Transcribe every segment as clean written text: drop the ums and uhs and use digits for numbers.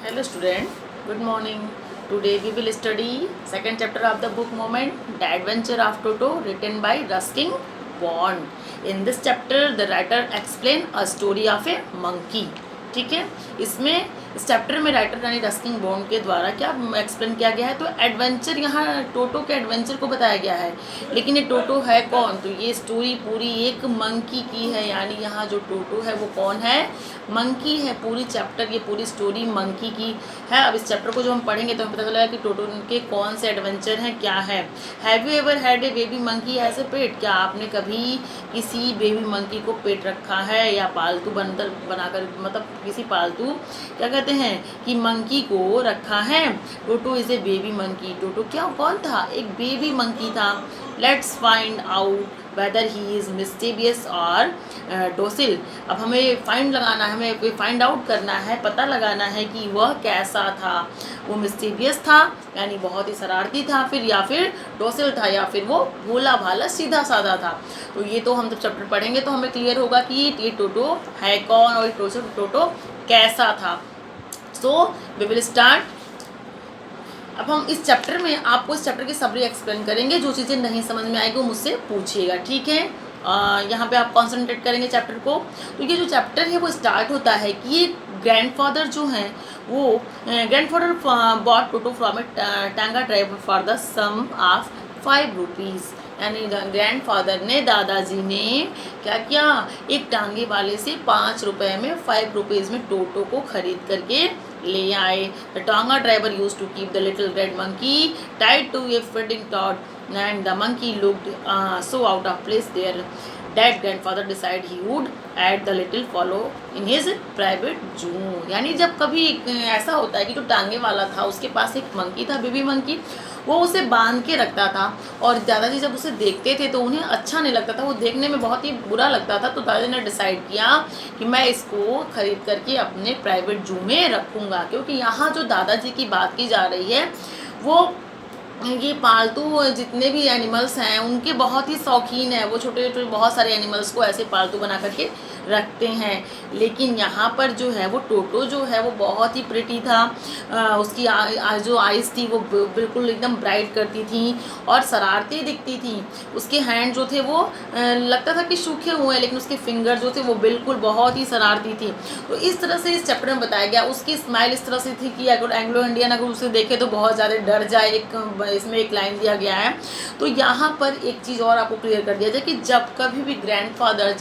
Hello student, good morning. Today we will study second chapter of the book Moment, The Adventure of Toto, written by Ruskin Bond. In this chapter the writer explain a story of a monkey. ठीक है, इसमें इस chapter में writer यानी Ruskin bond के द्वारा क्या explain किया गया है, तो एडवेंचर, यहाँ टोटो के एडवेंचर को बताया गया है। लेकिन ये टोटो है कौन, तो ये स्टोरी पूरी एक मंकी की है, यानी यहाँ जो टोटो है वो कौन है, मंकी है। पूरी चैप्टर, ये पूरी स्टोरी मंकी की है। अब इस चैप्टर को जो हम पढ़ेंगे तो हमें पता चलेगा कि टोटो के कौन से एडवेंचर हैं, क्या है। Have you ever had a baby monkey as a pet, क्या आपने कभी किसी बेबी मंकी को पेट रखा है या पालतू बनाकर, मतलब किसी पालतू क्या कहते हैं कि मंकी को रखा है। टोटो इज ए बेबी मंकी, टोटो क्या कौन था, एक बेबी मंकी था। Let's find out whether he is मिस्टीवियस और डोसिल। अब हमें फाइंड लगाना है, हमें कोई फाइंड आउट करना है, पता लगाना है कि वह कैसा था। वो मिस्टीवियस था यानी बहुत ही शरारती था, फिर या फिर डोसिल था या फिर वो भोला भाला सीधा साधा था। तो ये तो हम जब चैप्टर पढ़ेंगे तो हमें क्लियर होगा कि ये टोटो है कौन और टोटो कैसा था। So we will start. अब हम इस चैप्टर में आपको इस चैप्टर की समरी एक्सप्लेन करेंगे। जो चीज़ें नहीं समझ में आएगी वो मुझसे पूछिएगा, ठीक है। यहाँ पे आप कॉन्सेंट्रेट करेंगे चैप्टर को। तो ये जो चैप्टर है वो स्टार्ट होता है कि ये ग्रैंडफादर जो हैं वो grandfather bought Toto from a tonga driver for the sum of 5 rupees, यानी ग्रैंडफादर ने, दादाजी ने क्या किया, एक टांगे वाले से 5 रुपए में 5 रुपीज़ में टोटो को खरीद करके ले आए। The tonga driver use to keep the little red monkey tied to a feeding trough and the monkey looked so out of place there that grandfather decided he would add the little fellow in his private zoo। यानी जब कभी ऐसा होता है कि जो टांगे वाला था उसके पास एक मंकी था, बेबी मंकी, वो उसे बांध के रखता था और दादाजी जब उसे देखते थे तो उन्हें अच्छा नहीं लगता था, वो देखने में बहुत ही बुरा लगता था। तो दादाजी ने डिसाइड किया कि मैं इसको खरीद करके अपने प्राइवेट जू में रखूँगा, क्योंकि यहाँ जो दादाजी की बात की जा रही है वो ये पालतू जितने भी एनिमल्स हैं उनके बहुत ही शौकीन है। वो छोटे छोटे बहुत सारे एनिमल्स को ऐसे पालतू बना करके रखते हैं। लेकिन यहाँ पर जो है वो टोटो जो है वो बहुत ही प्रिटी था। उसकी जो आइज़ थी वो बिल्कुल एकदम ब्राइट करती थी और शरारती दिखती थी। उसके हैंड जो थे वो लगता था कि सूखे हुए हैं, लेकिन उसके फिंगर जो थे वो बिल्कुल बहुत ही शरारती थी। तो इस तरह से इस चैप्टर में बताया गया। उसकी स्माइल इस तरह से थी कि अगर एंग्लो इंडियन अगर उसे देखे तो बहुत ज़्यादा डर जाए, इसमें एक लाइन दिया गया है। तो यहाँ पर एक चीज़ और आपको क्लियर कर दिया जाए कि जब कभी भी ग्रैंडफादर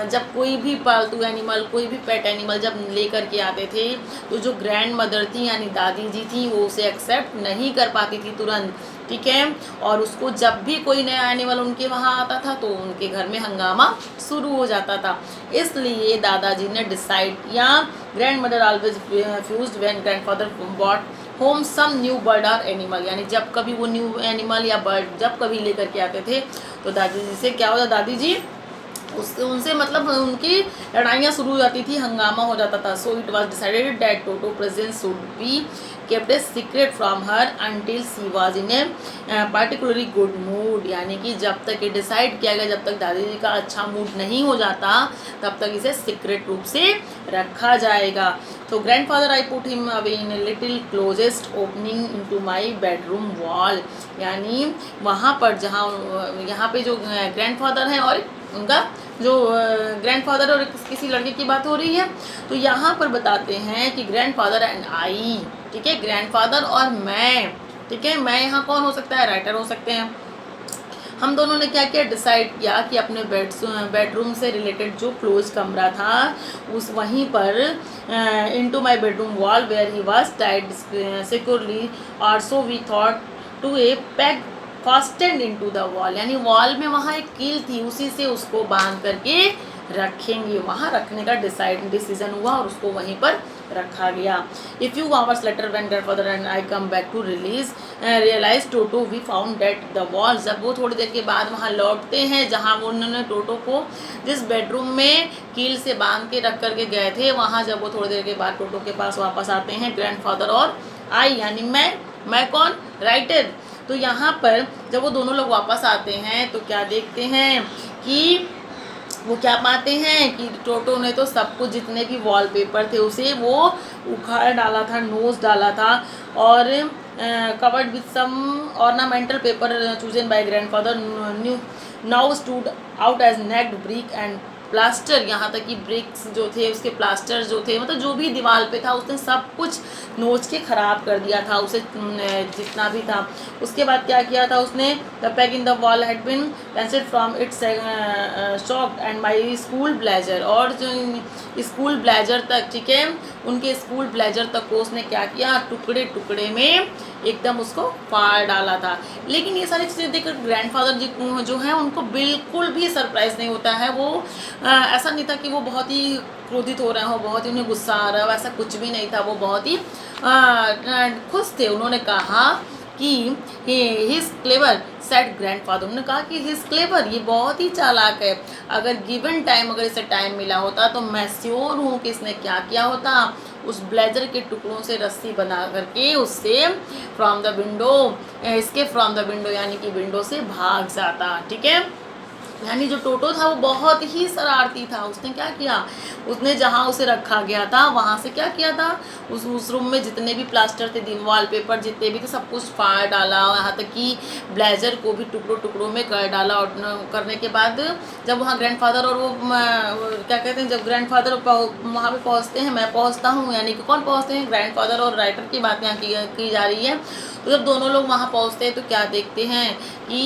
जब कोई भी पालतू एनिमल, कोई भी पेट एनिमल जब लेकर के आते थे तो जो ग्रैंड मदर थी यानी दादी जी थी वो उसे एक्सेप्ट नहीं कर पाती थी तुरंत, ठीक है। और उसको जब भी कोई नया एनिमल उनके वहाँ आता था तो उनके घर में हंगामा शुरू हो जाता था। इसलिए दादाजी ने डिसाइड किया, grandmother always fussed when grandfather bought home some new bird or animal, यानी जब कभी वो न्यू एनिमल या बर्ड जब कभी लेकर के आते थे तो दादी जी से क्या होता, दादी जी उनसे मतलब उनकी लड़ाइयाँ शुरू हो जाती थी, हंगामा हो जाता था। So it was decided that toto presence should be kept a secret from her until she was in a particularly good mood, यानी कि जब तक ये डिसाइड किया गया, जब तक दादी जी का अच्छा मूड नहीं हो जाता तब तक इसे सीक्रेट रूप से रखा जाएगा। तो grandfather I put him away in a little closest opening into my bedroom wall, यानी वहाँ पर जहाँ यहाँ पे जो ग्रैंडफादर हैं और उनका जो ग्रैंडफादर और किसी लड़के की बात हो रही है, तो यहाँ पर बताते हैं कि ग्रैंडफादर एंड आई, ठीक है, ग्रैंडफादर और मैं, ठीक है। मैं यहाँ कौन हो सकता है, राइटर हो सकते हैं। हम दोनों ने क्या किया, डिसाइड किया कि अपने बेडरूम से रिलेटेड जो क्लोज कमरा था उस वहीं पर into my bedroom wall where he was tied securely और so we thought to a pack fastened into the wall, यानी वॉल में वहाँ एक कील थी, उसी से उसको बांध करके रखेंगे। वहाँ रखने का डिसीजन हुआ और उसको वहीं पर रखा गया। A few hours later when grandfather and I come back to realize Toto we found that the wall, जब वो थोड़ी देर के बाद वहाँ लौटते हैं जहाँ वो उन्होंने टोटो को जिस बेडरूम में कील से बांध के रख करके गए थे, वहाँ जब वो थोड़ी देर के बाद टोटो के पास वापस आते हैं, ग्रैंडफादर और आई यानी मैं कौन, राइटर। तो यहाँ पर जब वो दोनों लोग वापस आते हैं तो क्या देखते हैं कि वो क्या पाते हैं कि टोटो ने तो सब कुछ जितने भी वॉलपेपर थे उसे वो उखाड़ डाला था, नोच डाला था, और covered with some ornamental paper chosen by grandfather new now stood out as naked brick and plaster. यहाँ तक कि ब्रिक्स जो थे उसके प्लास्टर जो थे, मतलब जो भी दीवार पे था उसने सब कुछ नोच के ख़राब कर दिया था उसे, जितना भी था। उसके बाद क्या किया था उसने, the pack in the wall had been pencil from its shocked and my school blazer, और जो स्कूल ब्लेजर तक, ठीक है, उनके स्कूल ब्लेजर तक को उसने क्या किया, टुकड़े टुकड़े में एकदम उसको फाड़ डाला था। लेकिन ये सारी चीज़ें देखकर ग्रैंडफादर जी जो हैं उनको बिल्कुल भी सरप्राइज नहीं होता है। वो ऐसा नहीं था कि वो बहुत ही क्रोधित हो रहे हो, बहुत ही उन्हें गुस्सा आ रहा है, वैसा कुछ भी नहीं था। वो बहुत ही खुश थे। उन्होंने कहा कि हिज क्लेवर सेट ग्रैंडफादर, उन्होंने कहा कि हिज क्लेवर, ये बहुत ही चालाक है। अगर गिवन टाइम, अगर इसे टाइम मिला होता तो मैं श्योर हूँ कि इसने क्या किया होता, उस ब्लेजर के टुकड़ों से रस्सी बना करके उससे फ्रॉम द विंडो, इसके फ्रॉम द विंडो यानी कि विंडो से भाग जाता। ठीक है, यानी जो टोटो था वो बहुत ही शरारती था। उसने क्या किया, उसने जहाँ उसे रखा गया था वहाँ से क्या किया था, उस रूम में जितने भी प्लास्टर थे, वॉल पेपर जितने भी थे, सब कुछ फाड़ डाला, यहाँ तक कि ब्लेजर को भी टुकड़ों टुकड़ों में कर डाला। और करने के बाद जब वहाँ ग्रैंडफादर और वो क्या कहते हैं, जब ग्रैंडफादर वहाँ पे पहुँचते हैं, मैं पहुँचता हूँ, यानी कि कौन पहुँचते हैं, ग्रैंडफादर और राइटर की बात यहाँ की जा रही है। तो जब दोनों लोग वहाँ पहुँचते हैं तो क्या देखते हैं कि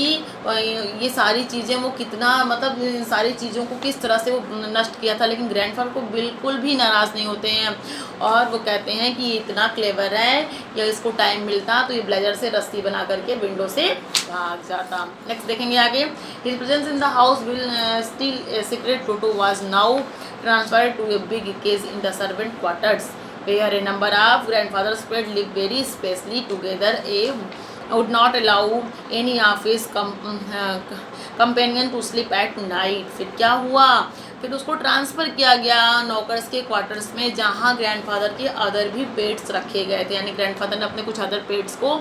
ये सारी चीज़ें वो कितना, मतलब सारी चीज़ों को किस तरह से वो नष्ट किया था। लेकिन ग्रैंडफादर को बिल्कुल भी नाराज़ नहीं होते हैं, और वो कहते हैं कि ये इतना क्लेवर है कि इसको टाइम मिलता तो ये ब्लेजर से रस्सी बना करके विंडो से भाग जाता। नेक्स्ट देखेंगे आगे, his presence in the house will still secret Toto was now transferred to a big cage in the servant quarters where a number of grandfathers spread live very spacely together. A would not allow any of his companion to sleep at night. फिर क्या हुआ, फिर उसको transfer किया गया नौकर्स के quarters में, जहाँ ग्रैंडफादर के अदर भी पेट्स रखे गए थे। यानी ग्रैंडफादर ने अपने कुछ अदर पेट्स को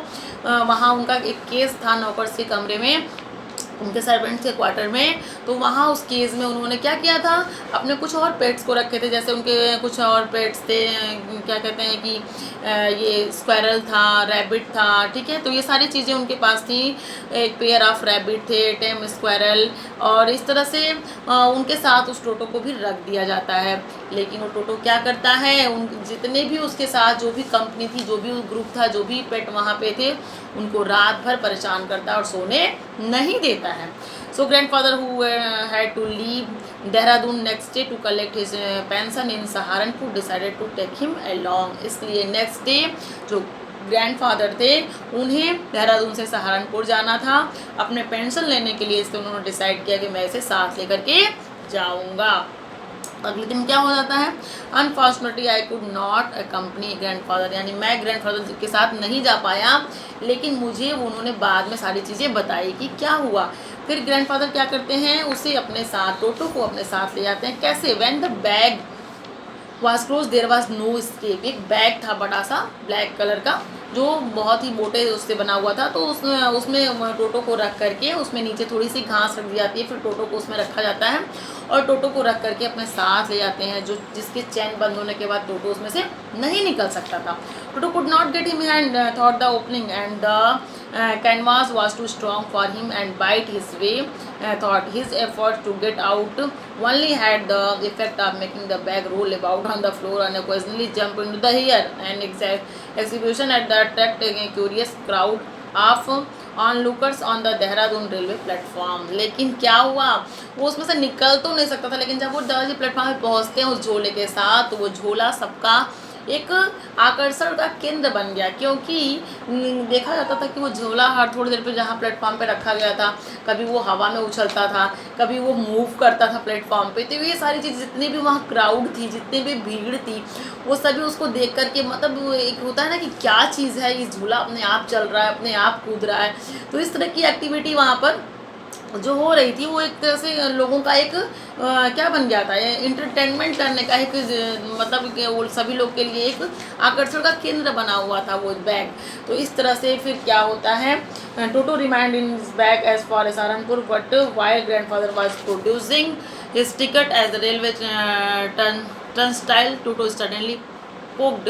वहाँ, उनका एक केस था नौकर्स के कमरे में, उनके सर्वेंट्स के क्वार्टर में, तो वहाँ उस केस में उन्होंने क्या किया था, अपने कुछ और पेट्स को रखे थे। जैसे उनके कुछ और पेट्स थे, क्या कहते हैं कि ये स्क्वायरल था, रैबिट था, ठीक है, तो ये सारी चीज़ें उनके पास थी। एक पेयर ऑफ रैबिट थे, 10 स्क्वायरल, और इस तरह से उनके साथ उस टोटो को भी रख दिया जाता है। लेकिन वो टोटो क्या करता है, उन जितने भी उसके साथ जो भी कंपनी थी, जो भी ग्रुप था, जो भी पेट वहाँ पे थे, उनको रात भर परेशान करता है और सोने नहीं देता है। So grandfather who had to leave Dehradun next day to collect his pension in Saharanpur decided to take him along. इसलिए नेक्स्ट डे जो ग्रैंडफादर थे उन्हें देहरादून से सहारनपुर जाना था अपने पेंशन लेने के लिए, इसलिए उन्होंने डिसाइड किया कि मैं इसे साथ लेकर के जाऊँगा। अगले दिन क्या हो जाता है, unfortunately I could not accompany grandfather, यानी मैं ग्रैंडफादर के साथ नहीं जा पाया, लेकिन मुझे उन्होंने बाद में सारी चीज़ें बताई कि क्या हुआ। फिर ग्रैंडफादर क्या करते हैं, उसे अपने साथ, टोटो को अपने साथ ले जाते हैं। कैसे, when the bag was close there was no escape. एक बैग था बड़ा सा ब्लैक कलर का, जो बहुत ही मोटे उससे बना हुआ था, तो उसमें टोटो को रख करके उसमें नीचे थोड़ी सी घास रख दी जाती है, फिर टोटो को उसमें रखा जाता है और टोटो को रख करके अपने साथ ले जाते हैं, जो जिसके चैन बंद होने के बाद टोटो उसमें से नहीं निकल सकता था। Toto could not get him hand thought the opening and the canvas was too strong for him and bite his way thought his effort to get out only had the effect of making the bag roll about on the floor and occasionally jump into the air. An exhibition at that attract a curious crowd of onlookers on the Dehradun railway platform. लेकिन क्या हुआ, वो उसमें से निकल तो नहीं सकता था, लेकिन जब वो देहरादून प्लेटफॉर्म पे पहुँचते हैं उस झोले के साथ, तो वो झोला सबका एक आकर्षण का केंद्र बन गया, क्योंकि देखा जाता था कि वो झोला हर थोड़ी देर पे जहाँ प्लेटफॉर्म पे रखा गया था, कभी वो हवा में उछलता था, कभी वो मूव करता था प्लेटफॉर्म पे। तो ये सारी चीज़, जितनी भी वहाँ क्राउड थी, जितनी भी भीड़ थी, वो सभी उसको देख करके, मतलब एक होता है ना कि क्या चीज़ है, ये झूला अपने आप चल रहा है, अपने आप कूद रहा है, तो इस तरह की एक्टिविटी वहाँ पर जो हो रही थी वो एक तरह से लोगों का एक क्या बन गया था, इंटरटेनमेंट करने का एक मतलब कि वो सभी लोग के लिए एक आकर्षण का केंद्र बना हुआ था वो बैग। तो इस तरह से फिर क्या होता है, Toto remind in bag as for a Saharanpur but while grandfather was producing his ticket as the railway turnstile, Toto suddenly poked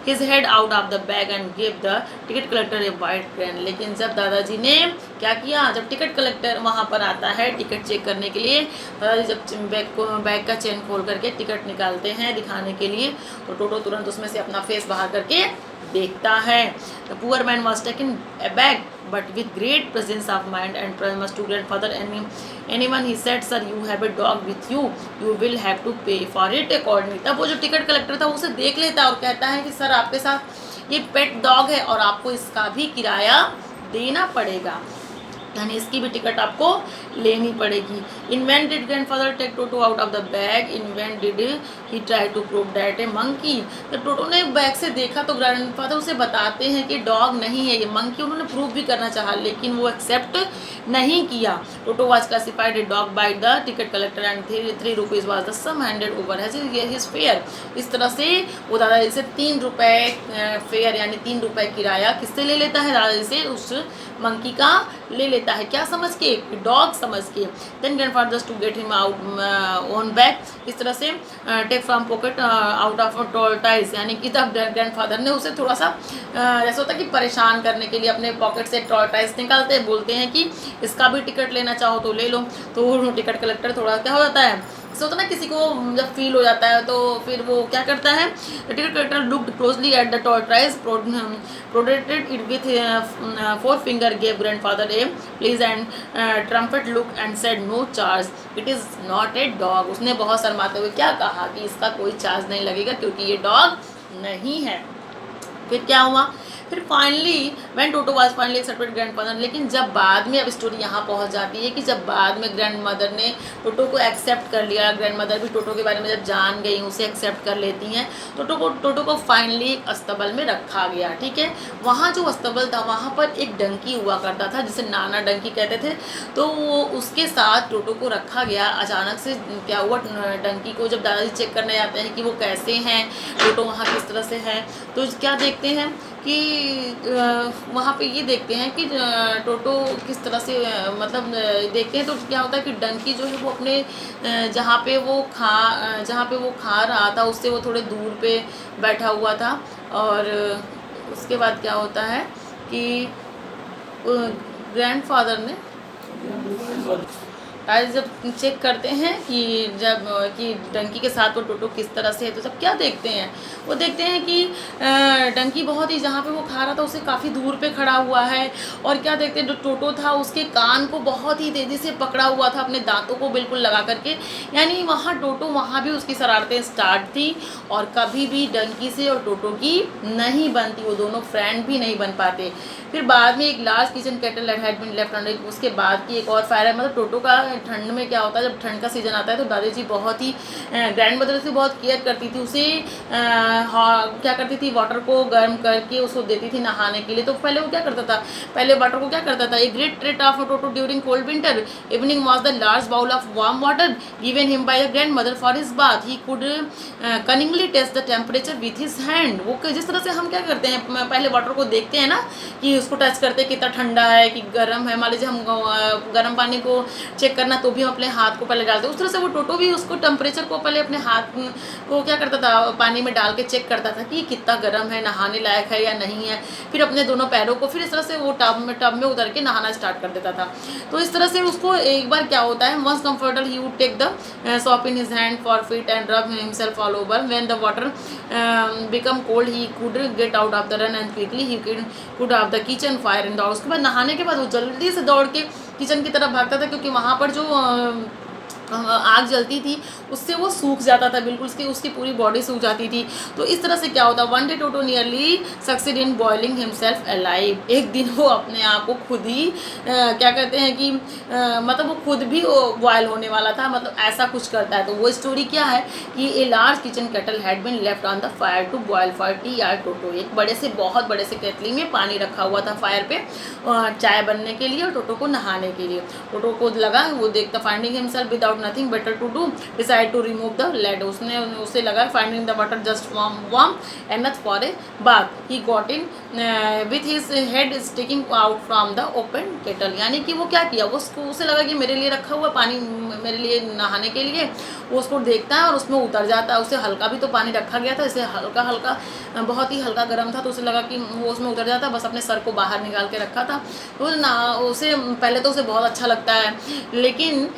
his head out of the bag and gave the ticket collector a wide grin। लेकिन जब दादाजी ने क्या किया, जब ticket collector वहाँ पर आता है टिकट चेक करने के लिए, दादाजी जब बैग का चेन खोल करके टिकट निकालते हैं दिखाने के लिए, तो टोटो तुरंत उसमें से अपना फेस बाहर करके देखता है। The poor man was taken a bag but with great presence of mind and promised to grandfather anyone he said, sir you have a dog with you, you will have to pay for it accordingly। तब वो जो ticket collector था उसे देख लेता है और कहता है कि सर आपके साथ ये पेट डॉग है और आपको इसका भी किराया देना पड़ेगा, यानी इसकी भी टिकट आपको लेनी पड़ेगी। In when did grandfather take Toto out of the bag, in when did he try to prove that a monkey. जब टोटो ने बैग से देखा तो ग्रैंडफादर उसे बताते हैं कि डॉग नहीं है ये मंकी, उन्होंने प्रूव भी करना चाहा लेकिन वो एक्सेप्ट नहीं किया। Toto was classified a dog by the ticket collector and 3 rupees was the sum handed over his fare. इस तरह से वो दादाजी से 3 रुपये फेयर यानी 3 रुपये किराया किससे ले लेता है, दादाजी से उस मंकी का ले लेता है, क्या समझ के, डॉग समझ के। Then grandfather to get him out on back, इस तरह से take from pocket out of tortoise, यानी कि तब ग्रैंडफादर ने उसे थोड़ा सा जैसा होता है कि परेशान करने के लिए अपने पॉकेट से टॉर्टाइज निकालते हैं, बोलते हैं कि इसका भी टिकट लेना चाहो तो ले लो। तो टिकट कलेक्टर थोड़ा क्या हो जाता है, ऐसा होता है ना किसी को जब फील हो जाता है तो फिर वो क्या करता है, ticket collector looked closely at the tortoise, protected it with 4 finger, gave grandfather a please and trumpet look and said no charge, it is not a dog. उसने बहुत शर्माते हुए क्या कहा कि इसका कोई चार्ज नहीं लगेगा क्योंकि ये डॉग नहीं है। फिर क्या हुआ, फिर finally when toto was finally accepted grandfather, लेकिन जब बाद में अब स्टोरी यहाँ पहुँच जाती है कि जब बाद में ग्रैंड मदर ने टोटो को एक्सेप्ट कर लिया, ग्रैंड मदर भी टोटो के बारे में जब जान गई उसे एक्सेप्ट कर लेती हैं, टोटो को फाइनली एक अस्तबल में रखा गया। ठीक है, वहाँ जो अस्तबल था वहाँ पर एक डंकी हुआ करता था जिसे नाना डंकी कहते थे, तो वो उसके साथ टोटो को रखा गया। अचानक से क्या हुआ, डंकी को जब दादाजी चेक करने आते हैं कि वो कैसे हैं, टोटो वहाँ किस तरह से है, तो क्या देखते हैं कि वहाँ पे ये देखते हैं कि टोटो किस तरह से मतलब देखते हैं तो क्या होता है कि डंकी जो है वो अपने जहाँ पे वो खा रहा था उससे वो थोड़े दूर पे बैठा हुआ था। और उसके बाद क्या होता है कि ग्रैंडफादर ने आज जब चेक करते हैं कि डंकी के साथ वो टोटो किस तरह से है, तो सब क्या देखते हैं, वो देखते हैं कि डंकी बहुत ही जहाँ पे वो खा रहा था उससे काफ़ी दूर पे खड़ा हुआ है। और क्या देखते हैं, जो टोटो था उसके कान को बहुत ही तेज़ी से पकड़ा हुआ था अपने दांतों को बिल्कुल लगा करके, यानी वहाँ टोटो वहाँ भी उसकी शरारतें स्टार्ट थी और कभी भी डंकी से और टोटो की नहीं बनती, वो दोनों फ्रेंड भी नहीं बन पाते। फिर बाद में एक large kitchen kettle had been left under, उसके बाद की एक और फायर है, मतलब टोटो का ठंड में क्या होता है जब ठंड का सीज़न आता है तो दादाजी बहुत ही ग्रैंड मदर से बहुत केयर करती थी, उसे क्या करती थी, वाटर को गर्म करके उसको देती थी नहाने के लिए। तो पहले वो क्या करता था, पहले वाटर को क्या करता था, a great treat of Toto during cold winter evening was the large bowl of warm water given him by the grandmother for his bath, he could cunningly test the temperature with his hand. वो जिस तरह से हम क्या करते हैं, पहले water को देखते हैं ना कि उसको टच करते हैं कितना ठंडा है कि गर्म है, मान लीजिए हम गर्म पानी को चेक करना तो भी हम अपने हाथ को पहले डालते हैं, उस तरह से वो टोटो भी उसको टेम्परेचर को पहले अपने हाथ को क्या करता था, पानी में डाल के चेक करता था कि कितना गर्म है, नहाने लायक है या नहीं है। फिर अपने दोनों पैरों को फिर इस तरह से वो टब में उतर के नहाना स्टार्ट कर देता था। तो इस तरह से उसको एक बार क्या होता है, once comfortable he would take the soap in his hand for feet and rub himself all over, when the water become cold he could get out of the run and quickly he could of the kitchen fire and उसके बाद नहाने के बाद वो जल्दी से दौड़ के किचन की तरफ भागता था, क्योंकि वहाँ पर जो आग जलती थी उससे वो सूख जाता था बिल्कुल, उसकी पूरी बॉडी सूख जाती थी। तो इस तरह से क्या होता, one day toto nearly succeed in boiling himself alive. एक दिन वो अपने आप को खुद ही क्या कहते हैं कि मतलब वो खुद भी बॉयल होने वाला था, मतलब ऐसा कुछ करता है। तो वो स्टोरी क्या है कि a large kitchen kettle had been left on the fire to boil for tea यार टोटो। एक बहुत बड़े से केतली में पानी रखा हुआ था फायर पे चाय बनने के लिए और टोटो को नहाने के लिए। टोटो को लगा, वो देखता finding himself without nothing better to do, decide to remove the lead। उसे लगा finding the water just warm enough for a bath। He got in with his head sticking out from the open kettle। यानी कि वो क्या किया, उसे लगा कि मेरे लिए रखा हुआ पानी, मेरे लिए नहाने के लिए, वो उसको देखता है और उसमें उतर जाता है। उसे हल्का भी तो पानी रखा गया था, इसे हल्का हल्का बहुत ही हल्का गर्म था, तो उसे लगा कि वो उसमें उतर जाता, बस अपने सर को बाहर निकाल के रखा था। तो उसे पहले तो उसे बहुत अच्छा लगता है, लेकिन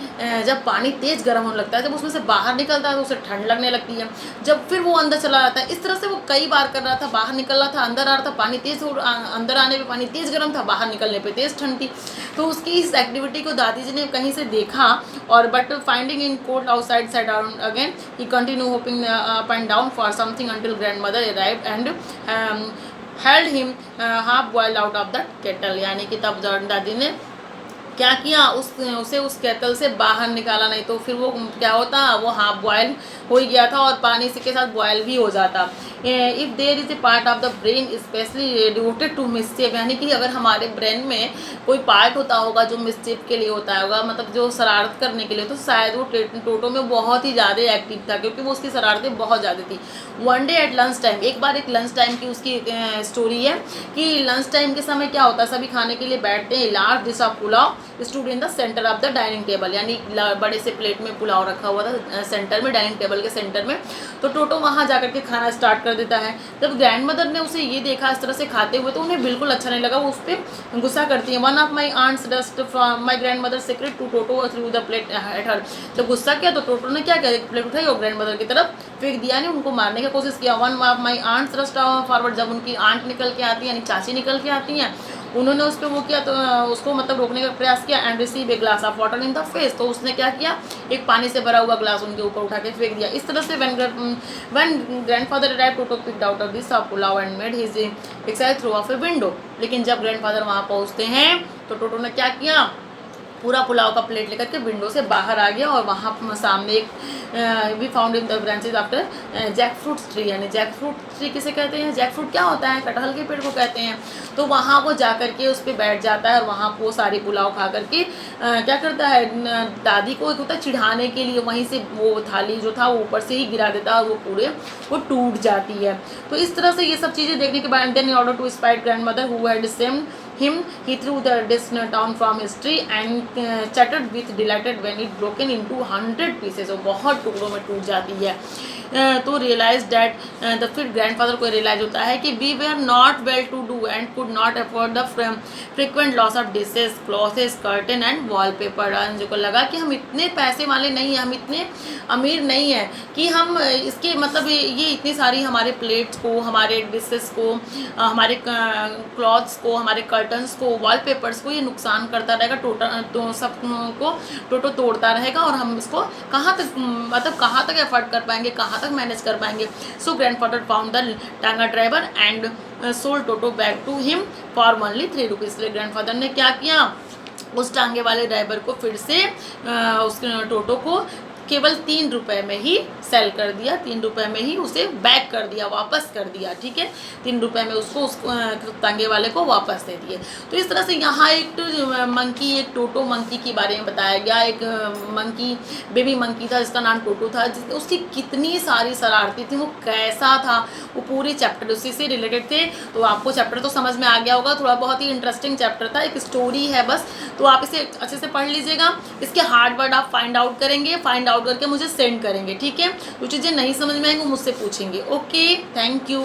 जब पानी तेज़ गर्म होने लगता है, जब उसमें से बाहर निकलता है तो उसे ठंड लगने लगती है। जब फिर वो अंदर चला जाता है, इस तरह से वो कई बार कर रहा था, बाहर निकल रहा था, अंदर आ रहा था, पानी तेज़ अंदर आने पे पानी तेज़ गर्म था, बाहर निकलने पे तेज़ ठंड थी। तो उसकी इस एक्टिविटी को दादी जी ने कहीं से देखा, और but finding in cold outside side down again he continue hopping up and down for something until grand mother arrived and held him half boiled out of the kettle. यानी कि तब दादी ने क्या किया, उसे उस केटल से बाहर निकाला, नहीं तो फिर वो क्या होता, वो हाफ बॉयल हो ही गया था और पानी के साथ बॉयल भी हो जाता। If there is a part of the brain specially devoted to mischief, यानी कि अगर हमारे ब्रेन में कोई पार्ट होता होगा जो मिसचिफ के लिए होता होगा, मतलब जो शरारत करने के लिए, तो शायद वो टोटो में बहुत ही ज़्यादा एक्टिव था, क्योंकि वो उसकी शरारतें बहुत ज़्यादा थी। One day at lunch time, एक बार एक लंच टाइम की उसकी स्टोरी है कि लंच टाइम के समय क्या होता है, सभी खाने के लिए बैठते हैं। Large dish of pulao stood in the centre of the dining table, यानी बड़े से प्लेट में पुलाव रखा हुआ था सेंटर में, डाइनिंग टेबल के सेंटर में। तो टोटो वहाँ जाकर के खाना स्टार्ट कर देता है। जब ग्रैंड मदर ने उसे ये देखा इस तरह से खाते हुए, तो उन्हें बिल्कुल अच्छा नहीं लगा, वो उस पर गुस्सा करती है। One of my aunts dust from my grandmother secret to Toto through the plate at her. जब गुस्सा किया तो टोटो ने क्या किया, प्लेट उठाई और ग्रैंड मदर की तरफ फेंक दिया, नहीं उनको मारने की कोशिश किया। One of my aunts rust forward, जब उनकी आंट निकल के आती है यानी चाची निकल के आती हैं, उन्होंने उस पर वो किया, तो उसको मतलब रोकने का प्रयास किया। And receive a glass of water in the face, तो उसने क्या किया, एक पानी से भरा हुआ ग्लास उनके ऊपर उठा के फेंक दिया। इस तरह से when grandfather arrived, toto picked out of this pulao and made his exercise through of a window. लेकिन जब ग्रैंडफादर वहाँ पहुँचते हैं तो टोटो ने क्या किया, पूरा पुलाव का प्लेट लेकर के विंडो से बाहर आ गया, और वहाँ सामने एक we found in the branches after jackfruit tree, यानी जैक फ्रूट ट्री किसे कहते हैं, जैक फ्रूट क्या होता है, कटहल के पेड़ को कहते हैं। तो वहाँ वो जा करके उस पर बैठ जाता है और वहाँ वो सारी पुलाव खा करके क्या करता है, दादी को एक होता है चिढ़ाने के लिए, वहीं से वो थाली जो था वो ऊपर से ही गिरा देता है और वो टूट जाती है। तो इस तरह से ये सब चीज़ें देखने के बाद then in order to spite grandmother who had same him, he threw the dish down from his tree and chattered with delighted when it broken into 100 pieces। और बहुत टुकड़ों में टूट जाती है। तो रियलाइज डैट द फिर grandfather को रियलाइज होता है कि we were not well to do and could not afford the frequent loss of dishes, clothes, curtain and wallpaper. Anju को लगा कि हम इतने पैसे वाले नहीं हैं, हम इतने अमीर नहीं हैं कि हम इसके मतलब ये इतनी सारी हमारे प्लेट्स को, हमारे डिशेस को, हमारे क्लॉथ्स को, हमारे कर्टन्स को, वॉलपेपर्स को ये नुकसान करता रहेगा, तो सब को टोटो तोड़ता रहेगा, और हम इसको कहाँ तक मतलब कहाँ तक एफर्ट कर पाएंगे, कहाँ तक मैनेज कर पाएंगे। So grandfather found the tonga driver and sold Toto back to him for only 3 rupees. इसलिए ग्रैंडफादर ने क्या किया, उस टांगे वाले ड्राइवर को फिर से उस टोटो को केवल 3 रुपये में ही सेल कर दिया, 3 रुपये में ही उसे बैक कर दिया, वापस कर दिया। ठीक है, 3 रुपये में उसको तांगे वाले को वापस दे दिए। तो इस तरह से यहाँ एक मंकी, एक टोटो मंकी के बारे में बताया गया। एक मंकी, बेबी मंकी था जिसका नाम टोटो था, उसकी कितनी सारी शरारती थी, वो कैसा था, वो पूरी चैप्टर उसी से रिलेटेड थे। तो आपको चैप्टर तो समझ में आ गया होगा, थोड़ा बहुत ही इंटरेस्टिंग चैप्टर था, एक स्टोरी है बस, तो आप इसे अच्छे से पढ़ लीजिएगा। इसके हार्ड वर्ड आप फाइंड आउट करेंगे, फाइंड आउट करके मुझे सेंड करेंगे। ठीक है, जो चीज़ें नहीं समझ में आएंगी वो मुझसे पूछेंगे। Okay, thank you.